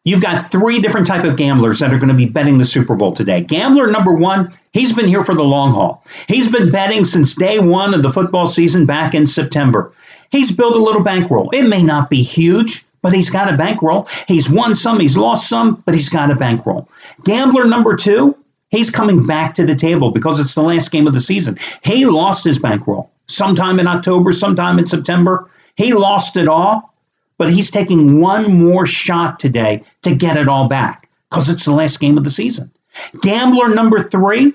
You've got three different type of gamblers that are going to be betting the Super Bowl today. Gambler number one, he's been here for the long haul. He's been betting since day one of the football season back in September. He's built a little bankroll. It may not be huge, but he's got a bankroll. He's won some, he's lost some, but he's got a bankroll. Gambler number two, he's coming back to the table because it's the last game of the season. He lost his bankroll sometime in October, sometime in September. He lost it all. But he's taking one more shot today to get it all back because it's the last game of the season. Gambler number three,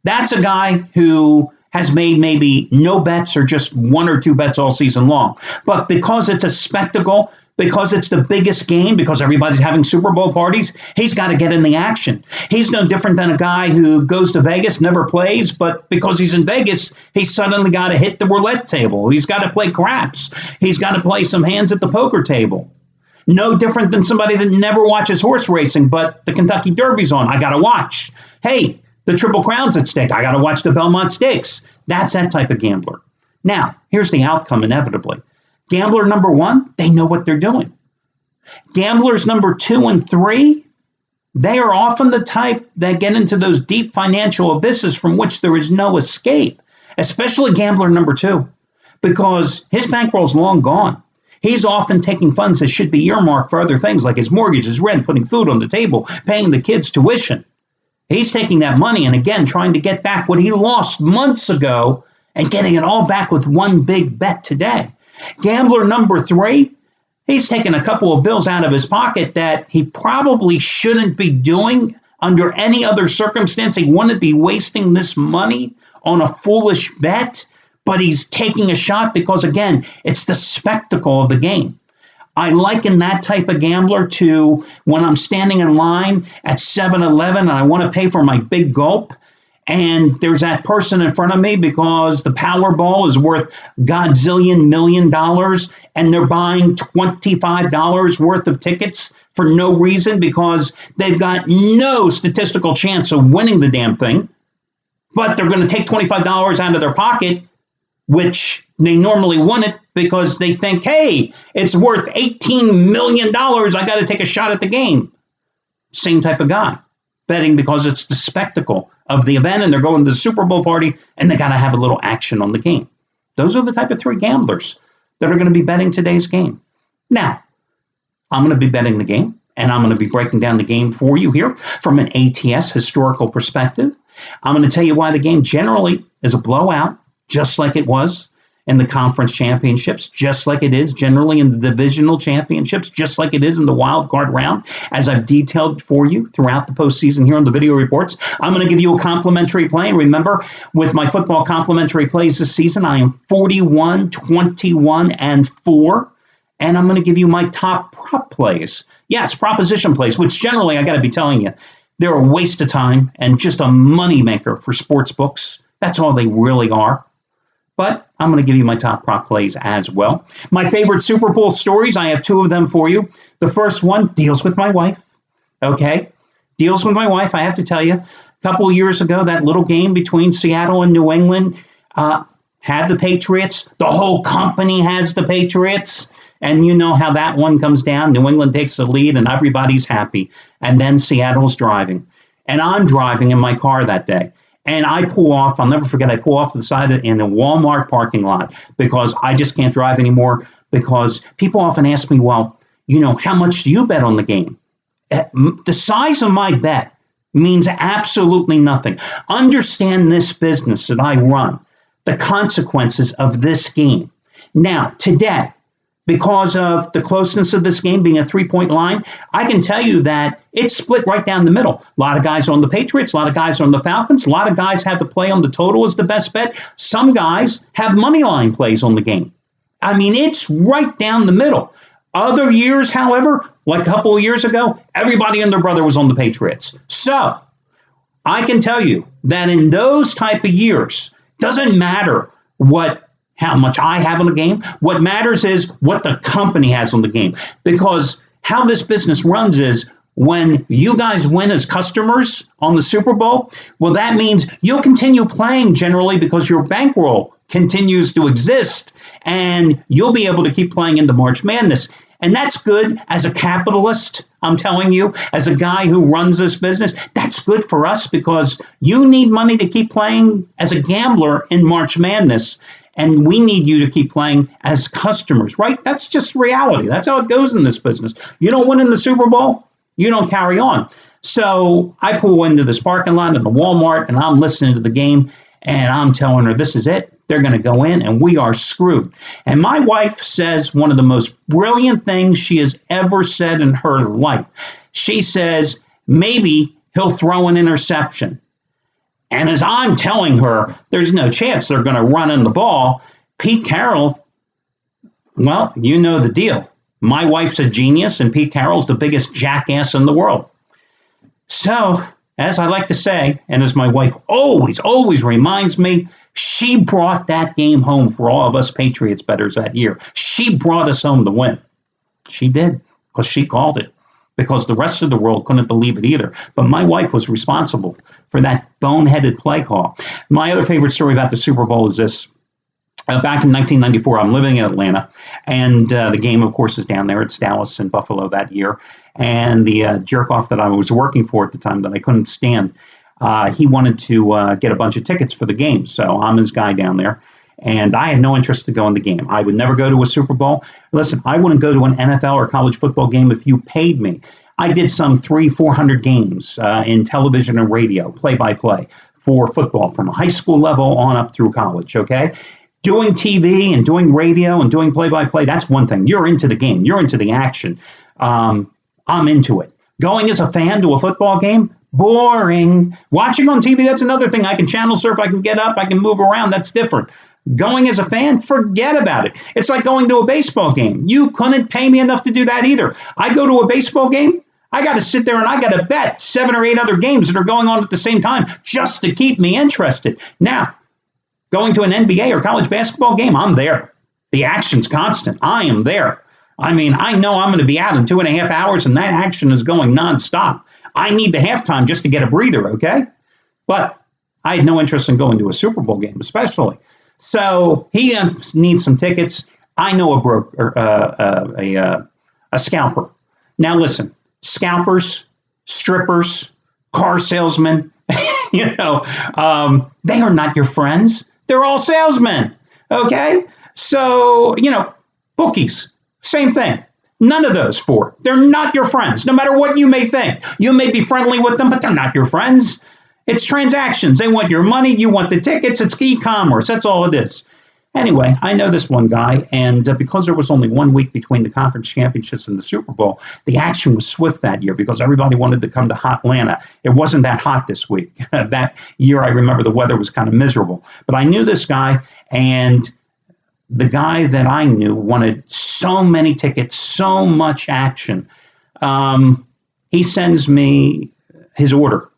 that's a guy who has made maybe no bets or just one or two bets all season long. But because it's a spectacle, because it's the biggest game, because everybody's having Super Bowl parties, he's got to get in the action. He's no different than a guy who goes to Vegas, never plays, but because he's in Vegas, he's suddenly got to hit the roulette table. He's got to play craps. He's got to play some hands at the poker table. No different than somebody that never watches horse racing, but the Kentucky Derby's on. I got to watch. Hey, the Triple Crown's at stake. I got to watch the Belmont Stakes. That's that type of gambler. Now, here's the outcome inevitably. Gambler number one, they know what they're doing. Gamblers number two and three, they are often the type that get into those deep financial abysses from which there is no escape, especially gambler number two, because his bankroll's long gone. He's often taking funds that should be earmarked for other things like his mortgage, his rent, putting food on the table, paying the kids' tuition. He's taking that money and again trying to get back what he lost months ago and getting it all back with one big bet today. Gambler number three, he's taken a couple of bills out of his pocket that he probably shouldn't be doing under any other circumstance. He wouldn't be wasting this money on a foolish bet, but he's taking a shot because, again, it's the spectacle of the game. I liken that type of gambler to when I'm standing in line at 7-Eleven and I want to pay for my big gulp. And there's that person in front of me because the Powerball is worth godzillion $1 million and they're buying $25 worth of tickets for no reason because they've got no statistical chance of winning the damn thing. But they're going to take $25 out of their pocket, which they normally wouldn't because they think, hey, it's worth $18 million. I got to take a shot at the game. Same type of guy. Betting because it's the spectacle of the event and they're going to the Super Bowl party and they got to have a little action on the game. Those are the type of three gamblers that are going to be betting today's game. Now, I'm going to be betting the game and I'm going to be breaking down the game for you here from an ATS historical perspective. I'm going to tell you why the game generally is a blowout, just like it was in the conference championships, just like it is generally in the divisional championships, just like it is in the wild card round, as I've detailed for you throughout the postseason here on the video reports. I'm going to give you a complimentary play. And remember, with my football complimentary plays this season, I am 41, 21, and 4. And I'm going to give you my top prop plays. Yes, proposition plays, which generally, I got to be telling you, they're a waste of time and just a moneymaker for sports books. That's all they really are. But I'm going to give you my top prop plays as well. My favorite Super Bowl stories, I have two of them for you. The first one deals with my wife. Okay? Deals with my wife. I have to tell you, a couple of years ago, that little game between Seattle and New England had the Patriots. The whole company has the Patriots. And you know how that one comes down. New England takes the lead and everybody's happy. And then Seattle's driving. And I'm driving in my car that day. And I pull off, I'll never forget, I pull off to the side in a Walmart parking lot because I just can't drive anymore because people often ask me, well, you know, how much do you bet on the game? The size of my bet means absolutely nothing. Understand this business that I run, the consequences of this game. Now, today, because of the closeness of this game being a 3-point line, I can tell you that it's split right down the middle. A lot of guys are on the Patriots, a lot of guys are on the Falcons, a lot of guys have the play on the total as the best bet. Some guys have money line plays on the game. I mean, it's right down the middle. Other years, however, like a couple of years ago, everybody and their brother was on the Patriots. So I can tell you that in those type of years, doesn't matter how much I have on the game. What matters is what the company has on the game. Because how this business runs is when you guys win as customers on the Super Bowl, well, that means you'll continue playing generally because your bankroll continues to exist and you'll be able to keep playing into March Madness. And that's good as a capitalist, I'm telling you, as a guy who runs this business. That's good for us because you need money to keep playing as a gambler in March Madness. And we need you to keep playing as customers, right? That's just reality. That's how it goes in this business. You don't win in the Super Bowl, you don't carry on. So I pull into this parking lot in the Walmart and I'm listening to the game and I'm telling her, this is it. They're going to go in and we are screwed. And my wife says one of the most brilliant things she has ever said in her life. She says, maybe he'll throw an interception. And as I'm telling her, there's no chance they're going to run in the ball, Pete Carroll, well, you know the deal. My wife's a genius, and Pete Carroll's the biggest jackass in the world. So, as I like to say, and as my wife always reminds me, she brought that game home for all of us Patriots bettors that year. She brought us home the win. She did, because she called it. Because the rest of the world couldn't believe it either. But my wife was responsible for that boneheaded play call. My other favorite story about the Super Bowl is this. Back in 1994, I'm living in Atlanta, and the game, of course, is down there. It's Dallas and Buffalo that year. And the jerk-off that I was working for at the time that I couldn't stand, he wanted to get a bunch of tickets for the game. So I'm his guy down there. And I had no interest to go in the game. I would never go to a Super Bowl. Listen, I wouldn't go to an NFL or college football game if you paid me. I did some 300-400 games in television and radio, play-by-play, for football from high school level on up through college, okay? Doing TV and doing radio and doing play-by-play, that's one thing. You're into the game. You're into the action. I'm into it. Going as a fan to a football game, boring. Watching on TV, that's another thing. I can channel surf. I can get up. I can move around. That's different. Going as a fan, forget about it. It's like going to a baseball game. You couldn't pay me enough to do that either. I go to a baseball game, I got to sit there and I got to bet 7 or 8 other games that are going on at the same time just to keep me interested. Now, going to an NBA or college basketball game, I'm there. The action's constant. I am there. I mean, I know I'm going to be out in 2.5 hours and that action is going nonstop. I need the halftime just to get a breather, okay? But I had no interest in going to a Super Bowl game, especially. So he needs some tickets. I know a scalper. Now listen, scalpers, strippers, car salesmen, they are not your friends. They're all salesmen. Okay? So, bookies, same thing. None of those 4. They're not your friends, no matter what you may think. You may be friendly with them, but they're not your friends. It's transactions. They want your money. You want the tickets. It's e-commerce. That's all it is. Anyway, I know this one guy, and because there was only 1 week between the conference championships and the Super Bowl, the action was swift that year because everybody wanted to come to hot Atlanta. It wasn't that hot this week. That year, I remember the weather was kind of miserable. But I knew this guy, and the guy that I knew wanted so many tickets, so much action. He sends me his order.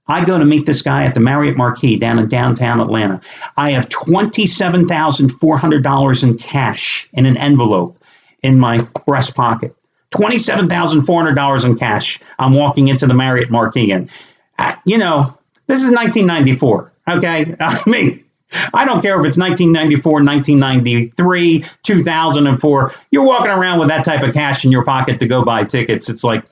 I go to meet this guy at the Marriott Marquis down in downtown Atlanta. I have $27,400 in cash in an envelope in my breast pocket. $27,400 in cash. I'm walking into the Marriott Marquis. And, this is 1994, okay? I mean, I don't care if it's 1994, 1993, 2004. You're walking around with that type of cash in your pocket to go buy tickets. It's like,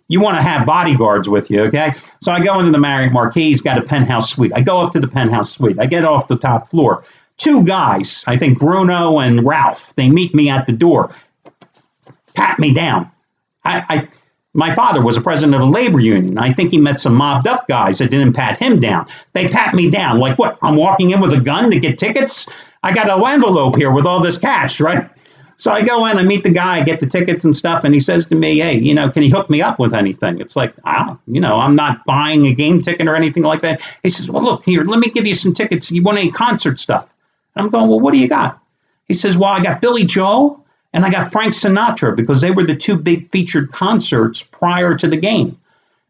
you want to have bodyguards with you, okay? So I go into the Marriott Marquis. He's got a penthouse suite. I go up to the penthouse suite. I get off the top floor. 2 guys, I think Bruno and Ralph, they meet me at the door, pat me down. My father was a president of a labor union. I think he met some mobbed up guys that didn't pat him down. They pat me down. Like what? I'm walking in with a gun to get tickets? I got an envelope here with all this cash, right? So I go in, I meet the guy, I get the tickets and stuff, and he says to me, hey, can you hook me up with anything? It's like, I'm not buying a game ticket or anything like that. He says, well, look, here, let me give you some tickets. You want any concert stuff? And I'm going, well, what do you got? He says, well, I got Billy Joel and I got Frank Sinatra because they were the 2 big featured concerts prior to the game.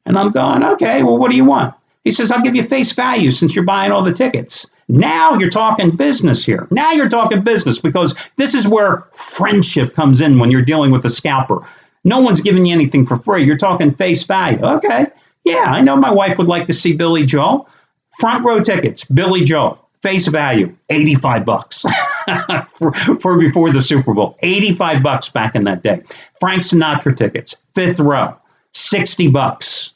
And I'm going, okay, well, what do you want? He says, I'll give you face value since you're buying all the tickets. Now you're talking business here. Now you're talking business because this is where friendship comes in when you're dealing with a scalper. No one's giving you anything for free. You're talking face value. Okay. Yeah, I know my wife would like to see Billy Joel. Front row tickets, Billy Joel, face value, $85. for before the Super Bowl. $85 back in that day. Frank Sinatra tickets, fifth row, $60.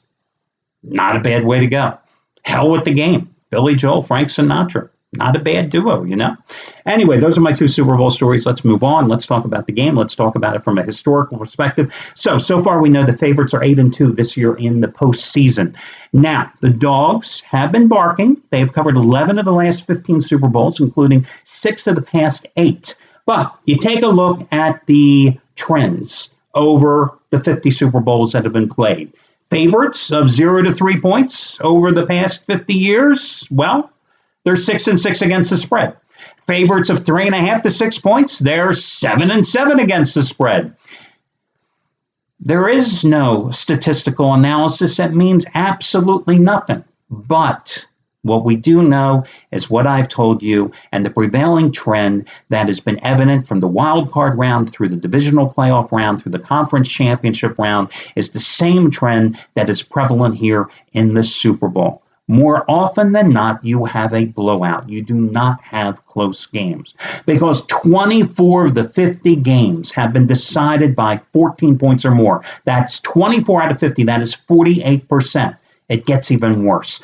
Not a bad way to go. Hell with the game. Billy Joel, Frank Sinatra. Not a bad duo, you know? Anyway, those are my two Super Bowl stories. Let's move on. Let's talk about the game. Let's talk about it from a historical perspective. So far we know the favorites are 8-2 this year in the postseason. Now, the dogs have been barking. They have covered 11 of the last 15 Super Bowls, including 6 of the past 8. But you take a look at the trends over the 50 Super Bowls that have been played. Favorites of 0 to 3 points over the past 50 years, well, they're 6-6 against the spread. Favorites of 3.5 to 6 points, they're 7-7 against the spread. There is no statistical analysis that means absolutely nothing. But what we do know is what I've told you, and the prevailing trend that has been evident from the wild card round through the divisional playoff round through the conference championship round is the same trend that is prevalent here in the Super Bowl. More often than not, you have a blowout. You do not have close games because 24 of the 50 games have been decided by 14 points or more. That's 24 out of 50. That is 48%. It gets even worse.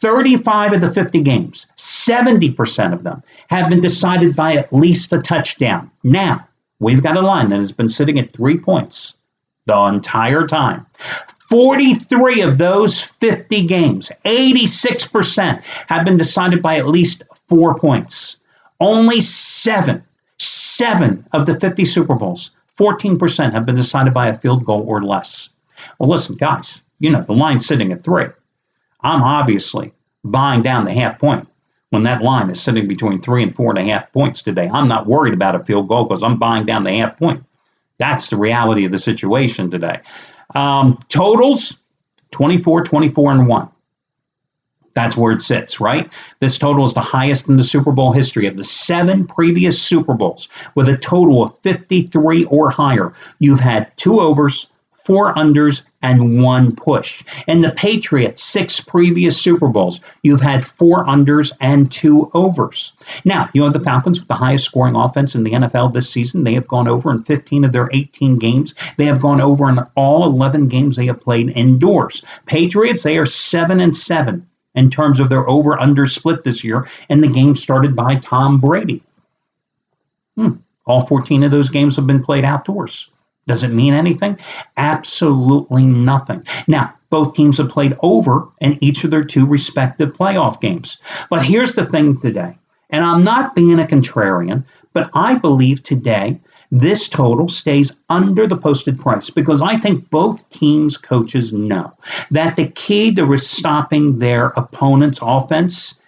35 of the 50 games, 70% of them, have been decided by at least a touchdown. Now, we've got a line that has been sitting at 3 points the entire time. 43 of those 50 games, 86%, have been decided by at least 4 points. Only seven of the 50 Super Bowls, 14%, have been decided by a field goal or less. Well, listen, guys, you know, the line's sitting at 3. I'm obviously buying down the half point when that line is sitting between 3 and 4.5 points today. I'm not worried about a field goal because I'm buying down the half point. That's the reality of the situation today. Totals, 24, 24, and 1. That's where it sits, right? This total is the highest in the Super Bowl history. Of the 7 previous Super Bowls with a total of 53 or higher, you've had 2 overs, 4 unders, and 1 push. In the Patriots' 6 previous Super Bowls, you've had 4 unders and 2 overs. Now, you have the Falcons with the highest scoring offense in the NFL this season. They have gone over in 15 of their 18 games. They have gone over in all 11 games they have played indoors. Patriots, they are 7-7 in terms of their over-under split this year, and the game started by Tom Brady. All 14 of those games have been played outdoors. Does it mean anything? Absolutely nothing. Now, both teams have played over in each of their 2 respective playoff games. But here's the thing today, and I'm not being a contrarian, but I believe today this total stays under the posted price because I think both teams' coaches know that the key to stopping their opponent's offense,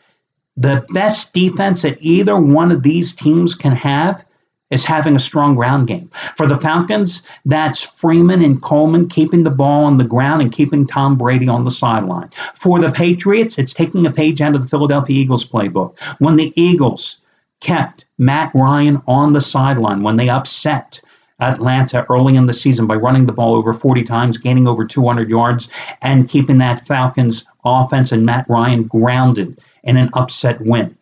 the best defense that either one of these teams can have, is having a strong ground game. For the Falcons, that's Freeman and Coleman keeping the ball on the ground and keeping Tom Brady on the sideline. For the Patriots, it's taking a page out of the Philadelphia Eagles playbook. When the Eagles kept Matt Ryan on the sideline, when they upset Atlanta early in the season by running the ball over 40 times, gaining over 200 yards, and keeping that Falcons offense and Matt Ryan grounded in an upset win.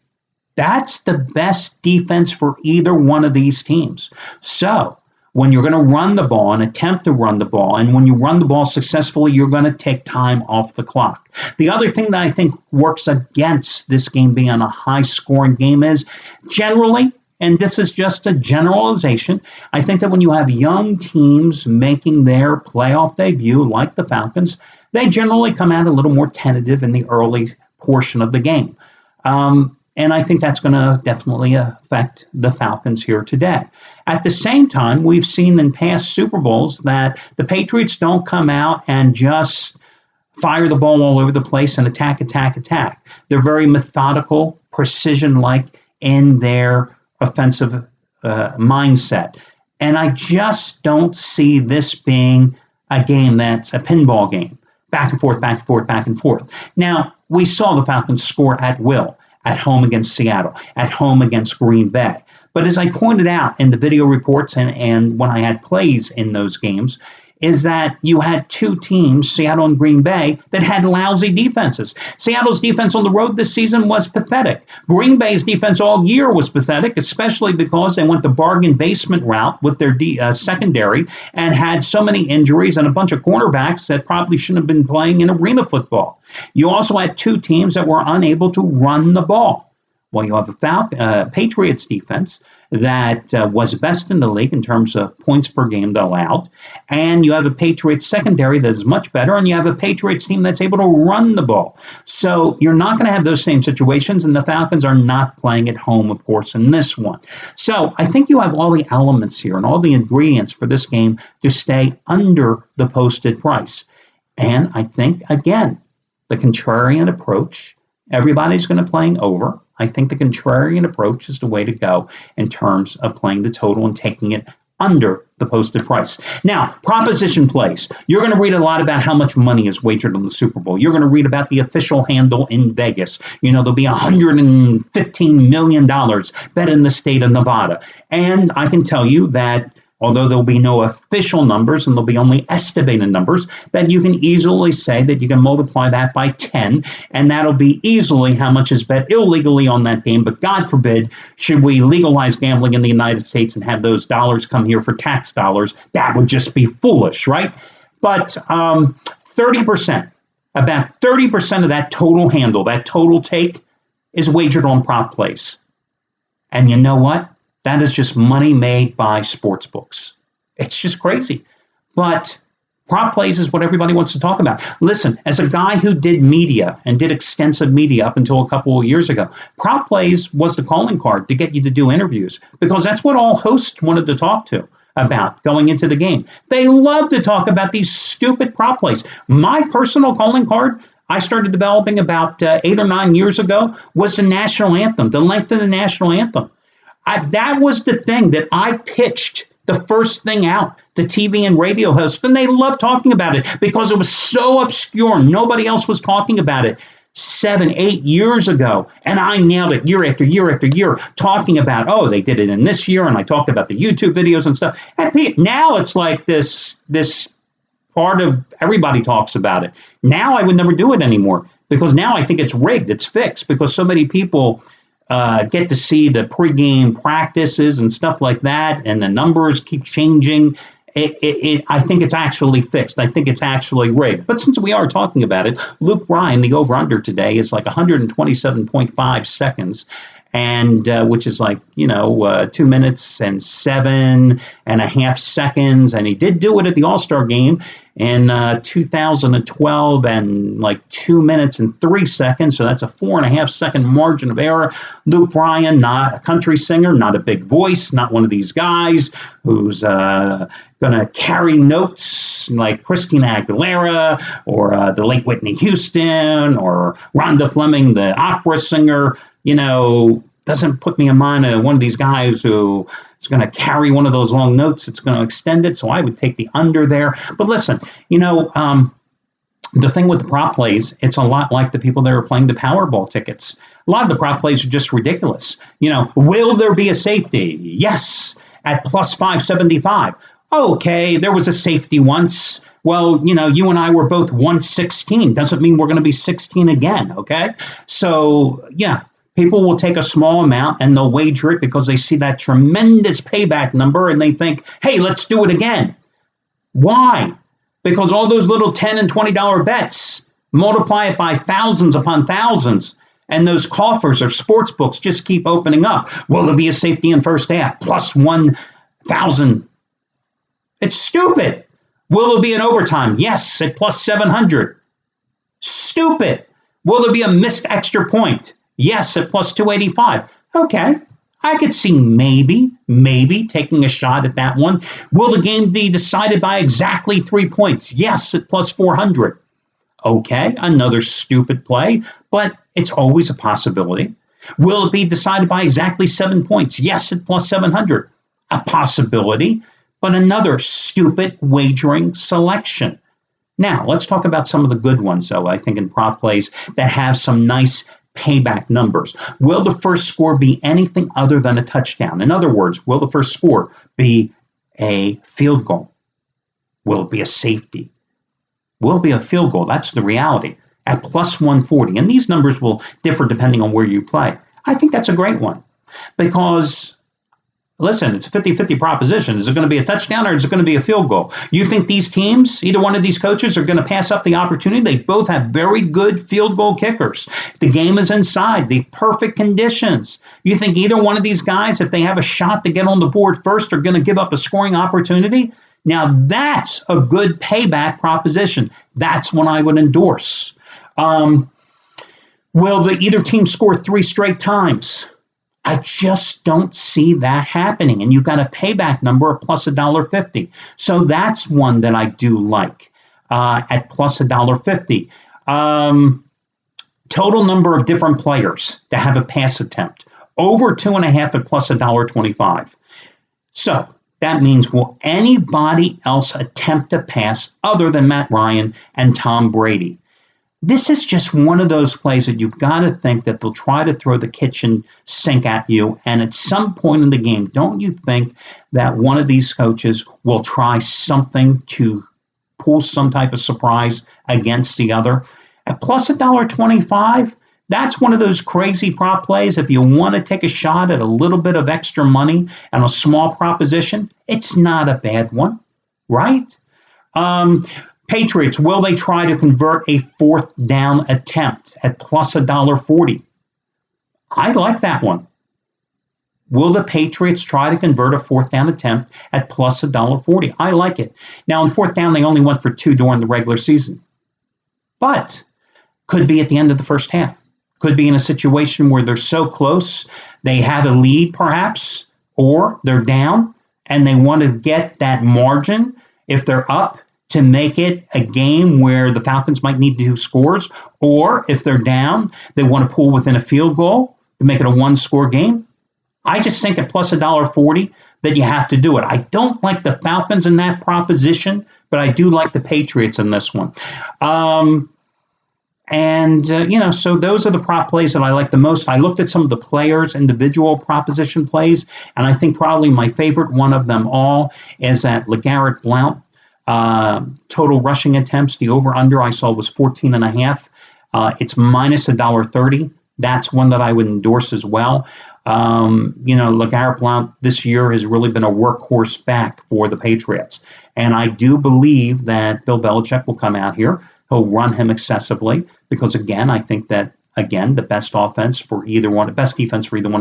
That's the best defense for either one of these teams. So when you're going to run the ball and attempt to run the ball, and when you run the ball successfully, you're going to take time off the clock. The other thing that I think works against this game being a high-scoring game is generally, and this is just a generalization, I think that when you have young teams making their playoff debut, like the Falcons, they generally come out a little more tentative in the early portion of the game. And I think that's going to definitely affect the Falcons here today. At the same time, we've seen in past Super Bowls that the Patriots don't come out and just fire the ball all over the place and attack. They're very methodical, precision-like in their offensive mindset. And I just don't see this being a game that's a pinball game. Back and forth. Now, we saw the Falcons score at will. At home against Seattle, at home against Green Bay. But as I pointed out in the video reports and when I had plays in those games, is that you had two teams, Seattle and Green Bay, that had lousy defenses. Seattle's defense on the road this season was pathetic. Green Bay's defense all year was pathetic, especially because they went the bargain basement route with their secondary and had so many injuries and a bunch of cornerbacks that probably shouldn't have been playing in arena football. You also had two teams that were unable to run the ball. Well, you have a Patriots defense that was best in the league in terms of points per game allowed, and you have a Patriots secondary that is much better, and you have a Patriots team that's able to run the ball. So you're not going to have those same situations, and the Falcons are not playing at home, of course, in this one. So I think you have all the elements here and all the ingredients for this game to stay under the posted price. And I think, again, the contrarian approach, everybody's going to playing over. I think the contrarian approach is the way to go in terms of playing the total and taking it under the posted price. Now, proposition plays. You're going to read a lot about how much money is wagered on the Super Bowl. You're going to read about the official handle in Vegas. There'll be $115 million bet in the state of Nevada. And I can tell you that although there'll be no official numbers and there'll be only estimated numbers, that you can easily say that you can multiply that by 10, and that'll be easily how much is bet illegally on that game. But God forbid, should we legalize gambling in the United States and have those dollars come here for tax dollars, that would just be foolish, right? But 30%, about 30% of that total handle, that total take, is wagered on prop plays. And you know what? That is just money made by sports books. It's just crazy. But prop plays is what everybody wants to talk about. Listen, as a guy who did media and did extensive media up until a couple of years ago, prop plays was the calling card to get you to do interviews, because that's what all hosts wanted to talk to about going into the game. They love to talk about these stupid prop plays. My personal calling card, I started developing about 8 or 9 years ago, was the national anthem, the length of the national anthem. That was the thing that I pitched the first thing out to TV and radio hosts, and they loved talking about it because it was so obscure. Nobody else was talking about it 7, 8 years ago, and I nailed it year after year after year, talking about, they did it in this year, and I talked about the YouTube videos and stuff. And now it's like this part of everybody talks about it. Now I would never do it anymore, because now I think it's rigged, it's fixed, because so many people get to see the pregame practices and stuff like that, and the numbers keep changing. I think it's actually fixed. I think it's actually rigged. But since we are talking about it, Luke Bryan, the over-under today is like 127.5 seconds, and which is like, 2 minutes and 7.5 seconds. And he did do it at the All-Star game in 2012 and like 2 minutes and 3 seconds. So that's a 4.5 second margin of error. Luke Bryan, not a country singer, not a big voice, not one of these guys who's going to carry notes like Christina Aguilera or the late Whitney Houston or Rhonda Fleming, the opera singer. Doesn't put me in mind of one of these guys who is going to carry one of those long notes. It's going to extend it. So I would take the under there. But listen, the thing with the prop plays, it's a lot like the people that are playing the Powerball tickets. A lot of the prop plays are just ridiculous. Will there be a safety? Yes, at plus 575. Okay, there was a safety once. Well, you and I were both 116. Doesn't mean we're going to be 16 again, okay? So, yeah. People will take a small amount and they'll wager it because they see that tremendous payback number and they think, hey, let's do it again. Why? Because all those little $10 and $20 bets, multiply it by thousands upon thousands, and those coffers or sports books just keep opening up. Will there be a safety in first half? Plus 1,000. It's stupid. Will there be an overtime? Yes, at plus 700. Stupid. Will there be a missed extra point? Yes, at plus 285. Okay, I could see maybe taking a shot at that one. Will the game be decided by exactly 3 points? Yes, at plus 400. Okay, another stupid play, but it's always a possibility. Will it be decided by exactly 7 points? Yes, at plus 700. A possibility, but another stupid wagering selection. Now, let's talk about some of the good ones, though, I think in prop plays that have some nice payback numbers. Will the first score be anything other than a touchdown? In other words, will the first score be a field goal? Will it be a safety? Will it be a field goal? That's the reality at plus 140. And these numbers will differ depending on where you play. I think that's a great one because, listen, it's a 50-50 proposition. Is it going to be a touchdown or is it going to be a field goal? You think these teams, either one of these coaches, are going to pass up the opportunity? They both have very good field goal kickers. The game is inside, the perfect conditions. You think either one of these guys, if they have a shot to get on the board first, are going to give up a scoring opportunity? Now, that's a good payback proposition. That's one I would endorse. Will either team score 3 straight times? I just don't see that happening. And you've got a payback number of plus $1.50. So that's one that I do like at plus $1.50. Total number of different players to have a pass attempt. Over 2.5 at plus $1.25. So that means, will anybody else attempt to pass other than Matt Ryan and Tom Brady? This is just one of those plays that you've got to think that they'll try to throw the kitchen sink at you. And at some point in the game, don't you think that one of these coaches will try something to pull some type of surprise against the other? At plus $1.25, that's one of those crazy prop plays. If you want to take a shot at a little bit of extra money and a small proposition, it's not a bad one, right? Patriots, will they try to convert a 4th down attempt at plus $1.40? I like that one. Will the Patriots try to convert a 4th down attempt at plus $1.40? I like it. Now, on 4th down, they only went for 2 during the regular season. But could be at the end of the first half. Could be in a situation where they're so close, they have a lead perhaps, or they're down, and they want to get that margin if they're up to make it a game where the Falcons might need 2 scores, or if they're down, they want to pull within a field goal to make it a 1-score game. I just think at plus $1.40 that you have to do it. I don't like the Falcons in that proposition, but I do like the Patriots in this one. So those are the prop plays that I like the most. I looked at some of the players' individual proposition plays, and I think probably my favorite one of them all is that LeGarrette Blount total rushing attempts. The over-under I saw was 14.5. It's minus $1.30. That's one that I would endorse as well. LeGarrette Blount this year has really been a workhorse back for the Patriots. And I do believe that Bill Belichick will come out here. He'll run him excessively because, again, I think that, the best defense for either one of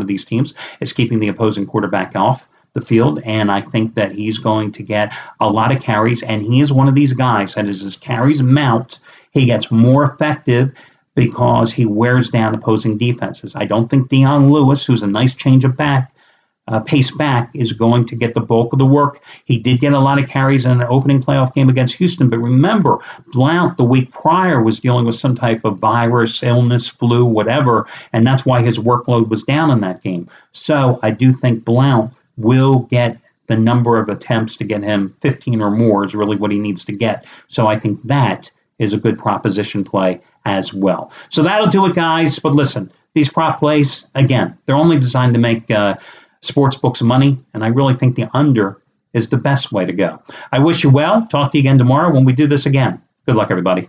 these teams is keeping the opposing quarterback off the field. And I think that he's going to get a lot of carries. And he is one of these guys that as his carries mount, he gets more effective because he wears down opposing defenses. I don't think Deion Lewis, who's a nice change of pace back, is going to get the bulk of the work. He did get a lot of carries in an opening playoff game against Houston, but remember, Blount the week prior was dealing with some type of virus, illness, flu, whatever, and that's why his workload was down in that game. So I do think Blount will get the number of attempts to get him 15 or more is really what he needs to get. So I think that is a good proposition play as well. So that'll do it, guys. But listen, these prop plays, again, they're only designed to make sports books money, and I really think the under is the best way to go. I wish you well. Talk to you again tomorrow when we do this again. Good luck, everybody.